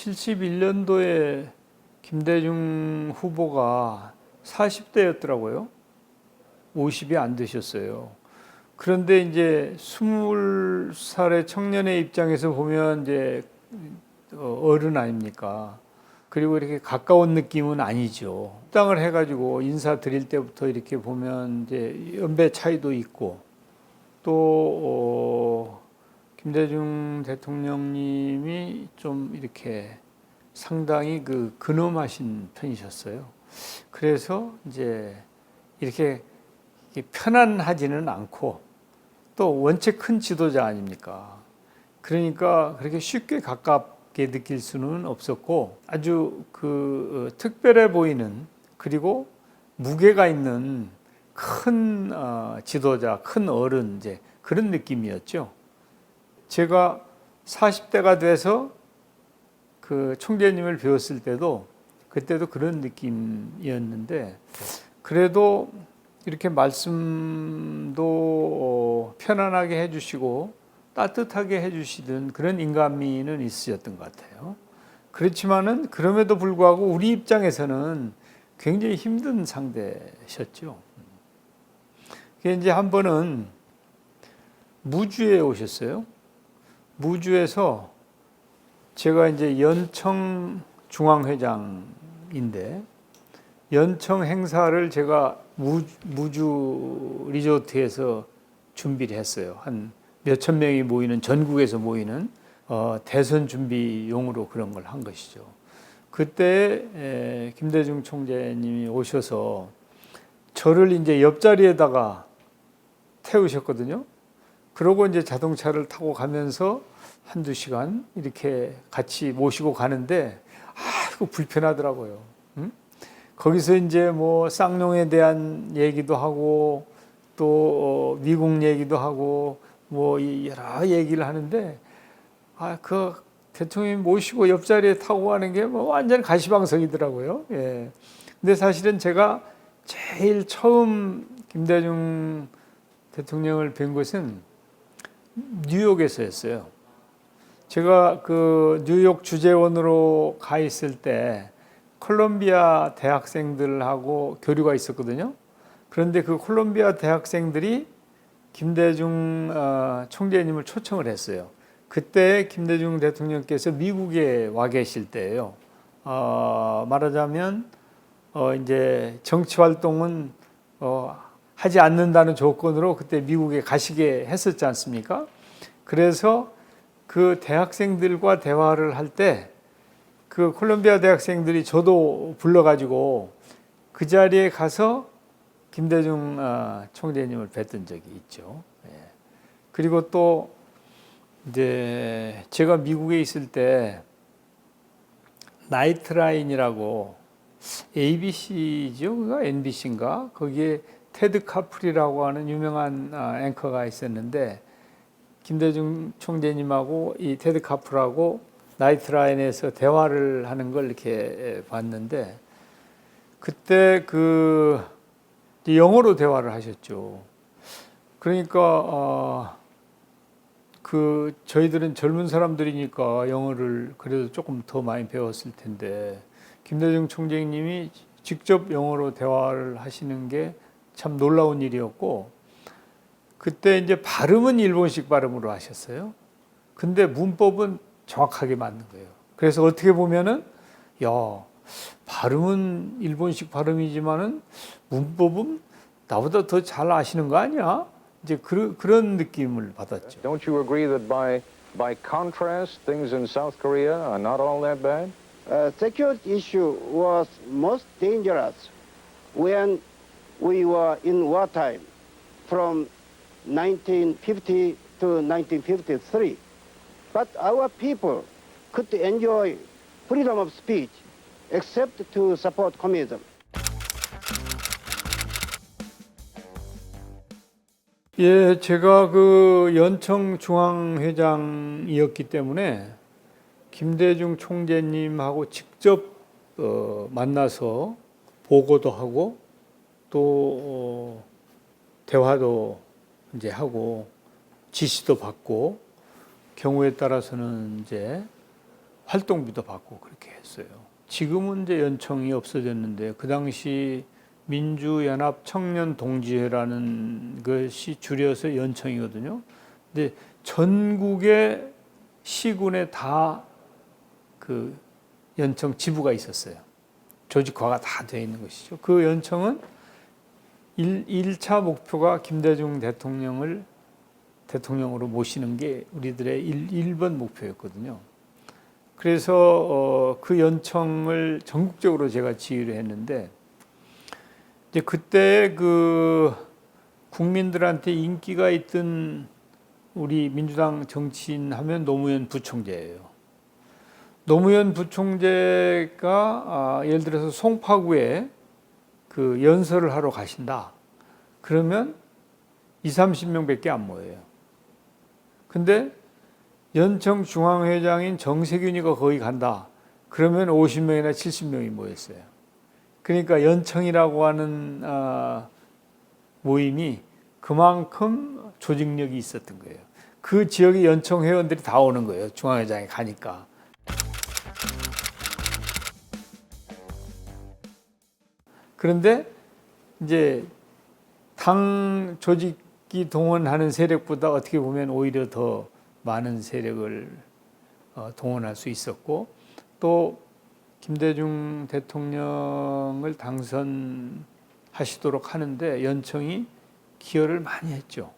1971년도에 김대중 후보가 40대였더라고요. 50이 안 되셨어요. 그런데 이제 20살의 청년의 입장에서 보면 이제 어른 아닙니까? 그리고 이렇게 가까운 느낌은 아니죠. 합당을 해가지고 인사 드릴 때부터 이렇게 보면 이제 연배 차이도 있고 또 김대중 대통령님이 좀 이렇게 상당히 근엄하신 편이셨어요. 그래서 이제 이렇게 편안하지는 않고 또 원체 큰 지도자 아닙니까? 그러니까 그렇게 쉽게 가깝게 느낄 수는 없었고 아주 특별해 보이는 그리고 무게가 있는 큰 지도자, 큰 어른 이제 그런 느낌이었죠. 제가 40대가 돼서 총재님을 배웠을 때도 그때도 그런 느낌이었는데 그래도 이렇게 말씀도 편안하게 해주시고 따뜻하게 해주시던 그런 인간미는 있으셨던 것 같아요. 그렇지만은 그럼에도 불구하고 우리 입장에서는 굉장히 힘든 상대셨죠. 이제 한 번은 무주에 오셨어요. 무주에서 제가 이제 연청 중앙회장인데 연청 행사를 제가 무주 리조트에서 준비를 했어요. 한 몇천 명이 모이는 전국에서 모이는 대선 준비용으로 그런 걸 한 것이죠. 그때 김대중 총재님이 오셔서 저를 이제 옆자리에다가 태우셨거든요. 그러고 이제 자동차를 타고 가면서 한두 시간 이렇게 같이 모시고 가는데 아이고 불편하더라고요. 거기서 이제 뭐 쌍용에 대한 얘기도 하고 또 미국 얘기도 하고 뭐 여러 얘기를 하는데 대통령님 모시고 옆자리에 타고 가는 게 뭐 완전 가시방석이더라고요. 예. 근데 사실은 제가 제일 처음 김대중 대통령을 뵌 것은 뉴욕에서였어요. 제가 뉴욕 주재원으로 가 있을 때 콜롬비아 대학생들하고 교류가 있었거든요. 그런데 그 콜롬비아 대학생들이 김대중 총재님을 초청을 했어요. 그때 김대중 대통령께서 미국에 와 계실 때예요. 말하자면 이제 정치 활동은 하지 않는다는 조건으로 그때 미국에 가시게 했었지 않습니까? 그래서 그 대학생들과 대화를 할 때 그 콜롬비아 대학생들이 저도 불러가지고 그 자리에 가서 김대중 총재님을 뵀던 적이 있죠. 예. 그리고 또 이제 제가 미국에 있을 때 나이트라인이라고 ABC죠, 그가 NBC인가 거기에 테드 카프리라고 하는 유명한 앵커가 있었는데 김대중 총재님하고 이 테드 카프라고 나이트라인에서 대화를 하는 걸 이렇게 봤는데 그때 영어로 대화를 하셨죠. 그러니까 저희들은 젊은 사람들이니까 영어를 그래도 조금 더 많이 배웠을 텐데 김대중 총재님이 직접 영어로 대화를 하시는 게 참 놀라운 일이었고 그때 이제 발음은 일본식 발음으로 하셨어요. 근데 문법은 정확하게 맞는 거예요. 그래서 어떻게 보면은 발음은 일본식 발음이지만은 문법은 나보다 더 잘 아시는 거 아니야? 이제 그런 느낌을 받았죠. Don't you agree that by contrast, things in South Korea are not all that bad? Security issue was most dangerous when we were in wartime from 1950 to 1953. But our people could enjoy freedom of speech except to support communism. 예, 제가 연청 중앙회장이었기 때문에 김대중 총재님하고 직접 만나서 보고도 하고 또 대화도 이제 하고 지시도 받고 경우에 따라서는 이제 활동비도 받고 그렇게 했어요. 지금은 이제 연청이 없어졌는데 그 당시 민주연합 청년동지회라는 것이 줄여서 연청이거든요. 근데 전국의 시군에 다 그 연청 지부가 있었어요. 조직화가 다 되어 있는 것이죠. 그 연청은 1차 목표가 김대중 대통령을 대통령으로 모시는 게 우리들의 1번 목표였거든요. 그래서 그 연청을 전국적으로 제가 지휘를 했는데 이제 그때 그 국민들한테 인기가 있던 우리 민주당 정치인 하면 노무현 부총재예요. 노무현 부총재가 예를 들어서 송파구에 그 연설을 하러 가신다. 그러면 20-30명밖에 안 모여요. 근데 연청 중앙회장인 정세균이가 거기 간다. 그러면 50명이나 70명이 모였어요. 그러니까 연청이라고 하는 모임이 그만큼 조직력이 있었던 거예요. 그 지역의 연청 회원들이 다 오는 거예요. 중앙회장에 가니까. 그런데 이제 당 조직이 동원하는 세력보다 어떻게 보면 오히려 더 많은 세력을 동원할 수 있었고 또 김대중 대통령을 당선하시도록 하는데 연청이 기여를 많이 했죠.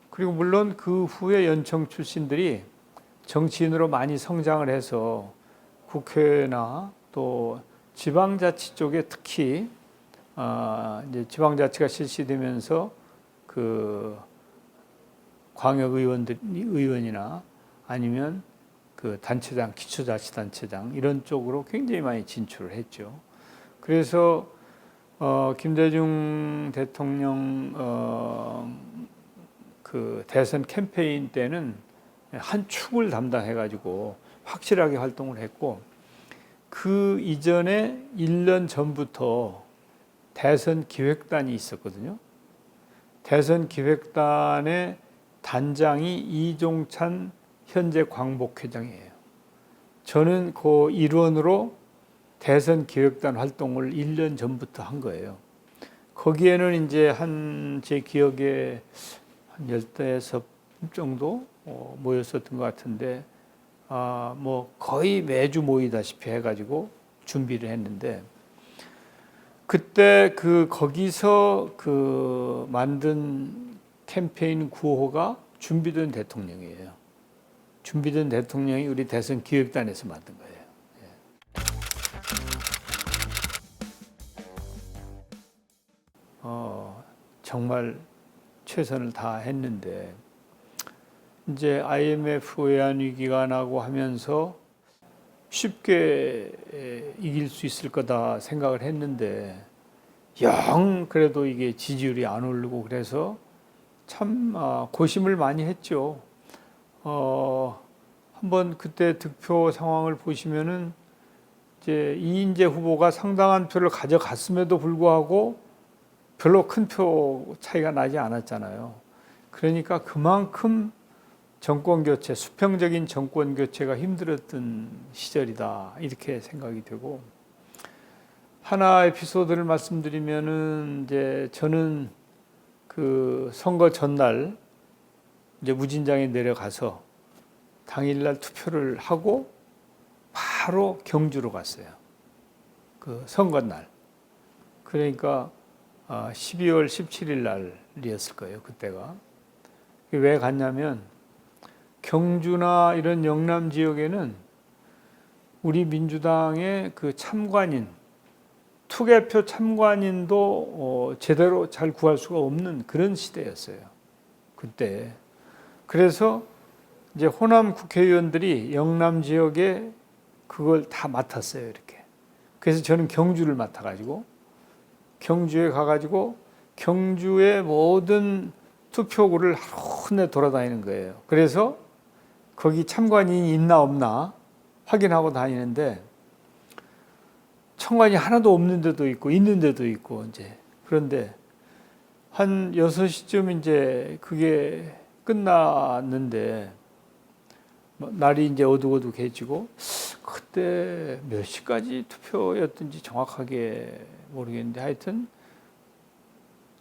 그리고 물론 그 후에 연청 출신들이 정치인으로 많이 성장을 해서 국회나 또 지방자치 쪽에 특히 이제 지방자치가 실시되면서 그 의원이나 아니면 그 단체장, 기초자치단체장 이런 쪽으로 굉장히 많이 진출을 했죠. 그래서 김대중 대통령 그 대선 캠페인 때는 한 축을 담당해가지고 확실하게 활동을 했고 그 이전에 1년 전부터 대선 기획단이 있었거든요. 대선 기획단의 단장이 이종찬 현재 광복회장이에요. 저는 그 일원으로 대선 기획단 활동을 1년 전부터 한 거예요. 거기에는 이제 제 기억에 한 15 정도 모였었던 것 같은데, 뭐 거의 매주 모이다시피 해가지고 준비를 했는데, 그때 거기서 만든 캠페인 구호가 준비된 대통령이에요. 준비된 대통령이 우리 대선 기획단에서 만든 거예요. 정말 최선을 다했는데 이제 IMF 외환위기가 나고 하면서 쉽게 이길 수 있을 거다 생각을 했는데 영 그래도 이게 지지율이 안 오르고 그래서 참 고심을 많이 했죠. 한번 그때 득표 상황을 보시면은 이제 이인재 후보가 상당한 표를 가져갔음에도 불구하고 별로 큰 표 차이가 나지 않았잖아요. 그러니까 그만큼 정권 교체, 수평적인 정권 교체가 힘들었던 시절이다 이렇게 생각이 되고, 하나 에피소드를 말씀드리면은 이제 저는 그 선거 전날 이제 무진장에 내려가서 당일날 투표를 하고 바로 경주로 갔어요. 그 선거날. 그러니까 12월 17일 날이었을 거예요. 그때가. 왜 갔냐면 경주나 이런 영남 지역에는 우리 민주당의 그 참관인, 투개표 참관인도 제대로 잘 구할 수가 없는 그런 시대였어요. 그때. 그래서 이제 호남 국회의원들이 영남 지역에 그걸 다 맡았어요. 이렇게. 그래서 저는 경주를 맡아가지고 경주에 가가지고 경주의 모든 투표구를 하루 내 돌아다니는 거예요. 그래서 거기 참관인이 있나 없나 확인하고 다니는데 참관이 하나도 없는 데도 있고 있는 데도 있고 이제 그런데 한 6시쯤 이제 그게 끝났는데 날이 이제 어둑어둑해지고 그때 몇 시까지 투표였든지 정확하게 모르겠는데 하여튼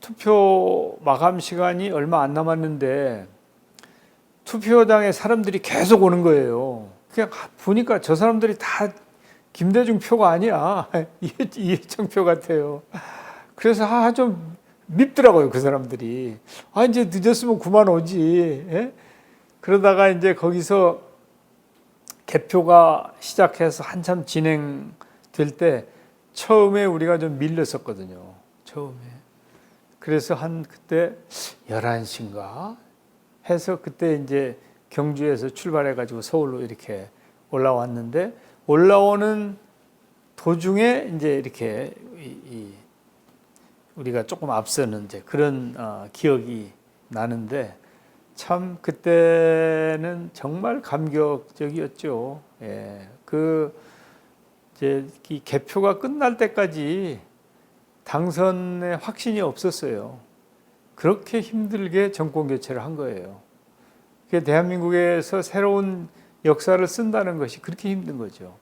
투표 마감 시간이 얼마 안 남았는데 투표장에 사람들이 계속 오는 거예요. 그냥 보니까 저 사람들이 다 김대중 표가 아니야. 이해창 표 같아요. 그래서 좀 밉더라고요, 그 사람들이. 이제 늦었으면 그만 오지. 예? 그러다가 이제 거기서 개표가 시작해서 한참 진행될 때 처음에 우리가 좀 밀렸었거든요. 처음에. 그래서 그때 11시인가 해서 그때 이제 경주에서 출발해가지고 서울로 이렇게 올라왔는데 올라오는 도중에 이제 이렇게 우리가 조금 앞서는 이제 그런 기억이 나는데 참 그때는 정말 감격적이었죠. 예. 이제 이 개표가 끝날 때까지 당선의 확신이 없었어요. 그렇게 힘들게 정권 교체를 한 거예요. 그게 대한민국에서 새로운 역사를 쓴다는 것이 그렇게 힘든 거죠.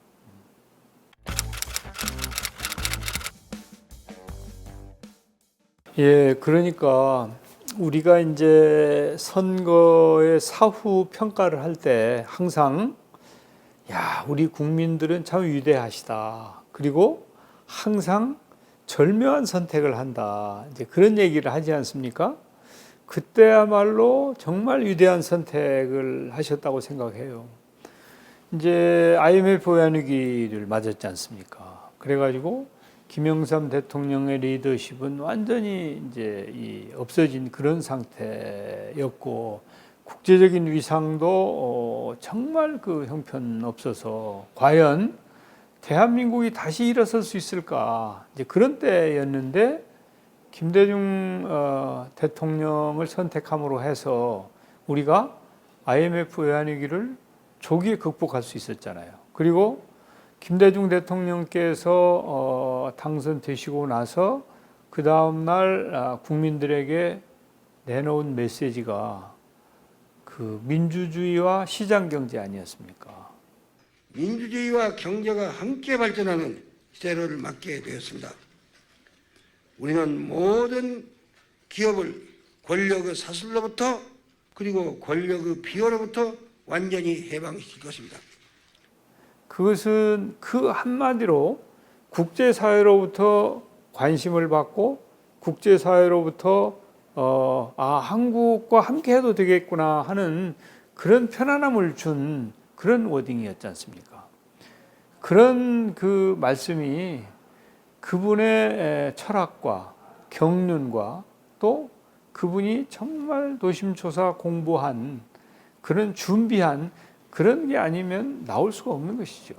예, 그러니까 우리가 이제 선거의 사후 평가를 할 때 항상 우리 국민들은 참 위대하시다. 그리고 항상 절묘한 선택을 한다. 이제 그런 얘기를 하지 않습니까? 그때야말로 정말 위대한 선택을 하셨다고 생각해요. 이제 IMF 외환위기를 맞았지 않습니까? 그래가지고 김영삼 대통령의 리더십은 완전히 이제 없어진 그런 상태였고 국제적인 위상도 정말 그 형편없어서 과연 대한민국이 다시 일어설 수 있을까? 이제 그런 때였는데 김대중 대통령을 선택함으로 해서 우리가 IMF 외환위기를 조기에 극복할 수 있었잖아요. 그리고 김대중 대통령께서 당선되시고 나서 그 다음날 국민들에게 내놓은 메시지가 그 민주주의와 시장경제 아니었습니까? 민주주의와 경제가 함께 발전하는 시대를 맞게 되었습니다. 우리는 모든 기업을 권력의 사슬로부터 그리고 권력의 비호로부터 완전히 해방시킬 것입니다. 그것은 그 한마디로 국제사회로부터 관심을 받고 국제사회로부터 한국과 함께 해도 되겠구나 하는 그런 편안함을 준 그런 워딩이었지 않습니까? 그런 그 말씀이 그분의 철학과 경륜과 또 그분이 정말 노심초사 공부한 그런 준비한 그런 게 아니면 나올 수가 없는 것이죠.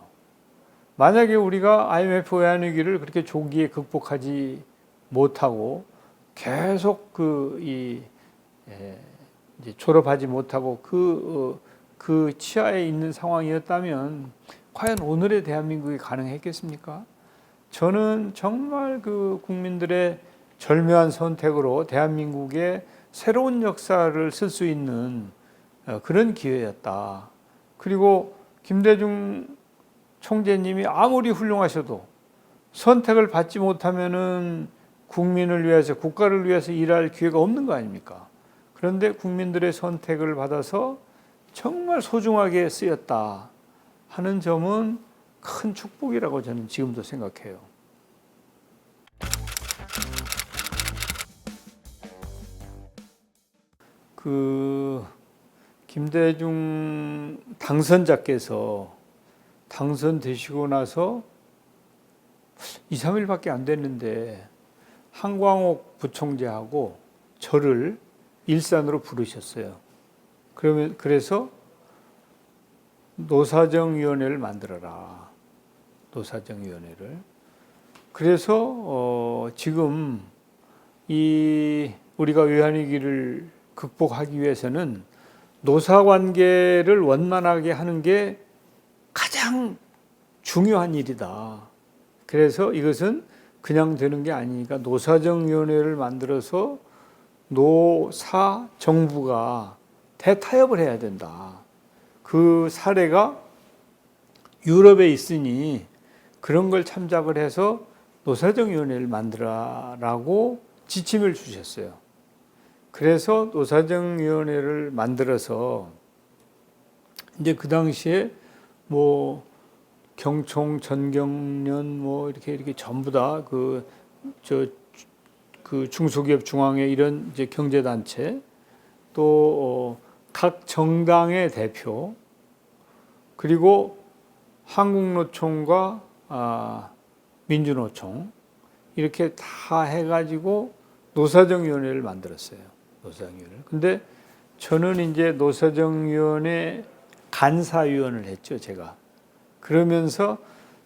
만약에 우리가 IMF 외환위기를 그렇게 조기에 극복하지 못하고 계속 이제 졸업하지 못하고 그 치하에 있는 상황이었다면 과연 오늘의 대한민국이 가능했겠습니까? 저는 정말 그 국민들의 절묘한 선택으로 대한민국의 새로운 역사를 쓸 수 있는 그런 기회였다. 그리고 김대중 총재님이 아무리 훌륭하셔도 선택을 받지 못하면은 국민을 위해서, 국가를 위해서 일할 기회가 없는 거 아닙니까? 그런데 국민들의 선택을 받아서 정말 소중하게 쓰였다 하는 점은 큰 축복이라고 저는 지금도 생각해요. 김대중 당선자께서 당선되시고 나서 2, 3일밖에 안 됐는데 한광옥 부총재하고 저를 일산으로 부르셨어요. 그래서 노사정위원회를 만들어라. 노사정위원회를. 그래서 지금 우리가 외환위기를 극복하기 위해서는 노사관계를 원만하게 하는 게 가장 중요한 일이다. 그래서 이것은 그냥 되는 게 아니니까 노사정위원회를 만들어서 노사 정부가 대타협을 해야 된다. 그 사례가 유럽에 있으니 그런 걸 참작을 해서 노사정위원회를 만들어라라고 지침을 주셨어요. 그래서 노사정위원회를 만들어서 이제 그 당시에 뭐 경총, 전경련 뭐 이렇게 전부 다 그 중소기업 중앙회 이런 이제 경제단체 또 각 정당의 대표 그리고 한국노총과 민주노총 이렇게 다 해가지고 노사정위원회를 만들었어요. 노사정위원회. 근데 저는 이제 노사정위원회 간사위원을 했죠, 제가. 그러면서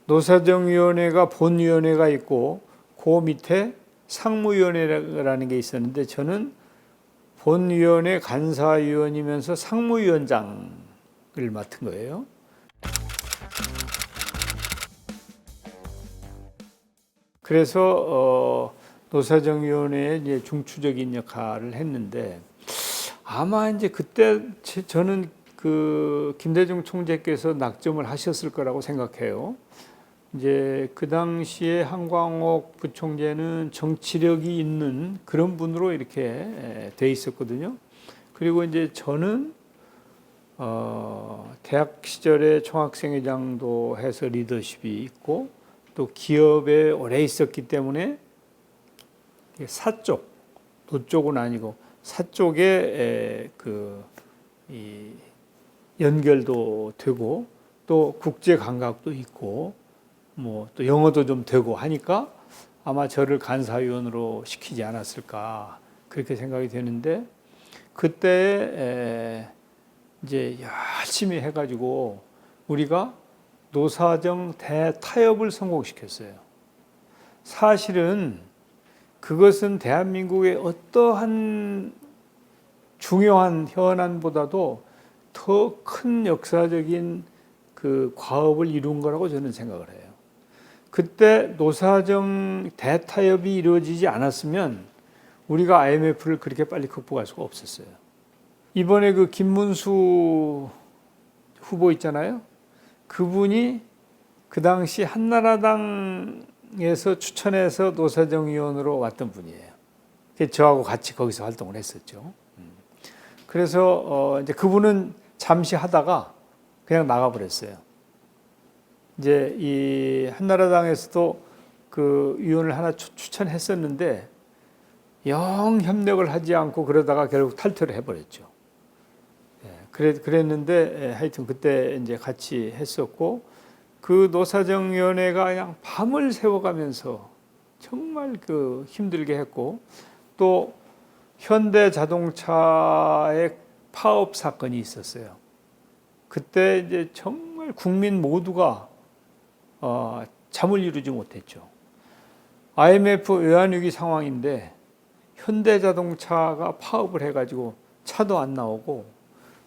노사정위원회가 본위원회가 있고 그 밑에 상무위원회라는 게 있었는데 저는 본위원회 간사위원이면서 상무위원장을 맡은 거예요. 그래서 노사정위원회의 이제 중추적인 역할을 했는데 아마 이제 그때 저는 그 김대중 총재께서 낙점을 하셨을 거라고 생각해요. 이제 그 당시에 한광옥 부총재는 정치력이 있는 그런 분으로 이렇게 돼 있었거든요. 그리고 이제 저는 대학 시절에 총학생회장도 해서 리더십이 있고 또 기업에 오래 있었기 때문에 사쪽, 노쪽은 아니고 사쪽에 이 연결도 되고 또 국제 감각도 있고 뭐 또 영어도 좀 되고 하니까 아마 저를 간사위원으로 시키지 않았을까 그렇게 생각이 되는데 그때 이제 열심히 해가지고 우리가 노사정 대타협을 성공시켰어요. 사실은 그것은 대한민국의 어떠한 중요한 현안보다도 더 큰 역사적인 그 과업을 이룬 거라고 저는 생각을 해요. 그때 노사정 대타협이 이루어지지 않았으면 우리가 IMF를 그렇게 빨리 극복할 수가 없었어요. 이번에 그 김문수 후보 있잖아요. 그분이 그 당시 한나라당에서 추천해서 노사정위원으로 왔던 분이에요. 저하고 같이 거기서 활동을 했었죠. 그래서 이제 그분은 잠시 하다가 그냥 나가버렸어요. 이제 이 한나라당에서도 그 위원을 하나 추천했었는데 영 협력을 하지 않고 그러다가 결국 탈퇴를 해버렸죠. 그랬는데 하여튼 그때 이제 같이 했었고 그 노사정위원회가 그냥 밤을 새워가면서 정말 그 힘들게 했고 또 현대자동차의 파업 사건이 있었어요. 그때 이제 정말 국민 모두가 잠을 이루지 못했죠. IMF 외환위기 상황인데 현대자동차가 파업을 해가지고 차도 안 나오고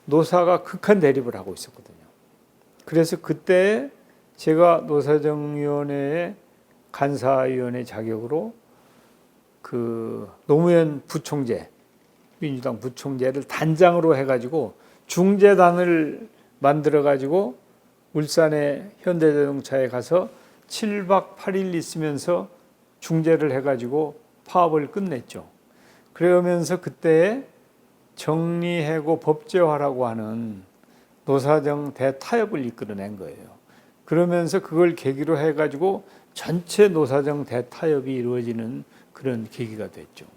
노사가 극한 대립을 하고 있었거든요. 그래서 그때 제가 노사정위원회의 간사위원회 자격으로 그 노무현 부총재, 민주당 부총재를 단장으로 해가지고 중재단을 만들어가지고 울산의 현대자동차에 가서 7박 8일 있으면서 중재를 해가지고 파업을 끝냈죠. 그러면서 그때 정리해고 법제화라고 하는 노사정 대타협을 이끌어낸 거예요. 그러면서 그걸 계기로 해가지고 전체 노사정 대타협이 이루어지는 그런 계기가 됐죠.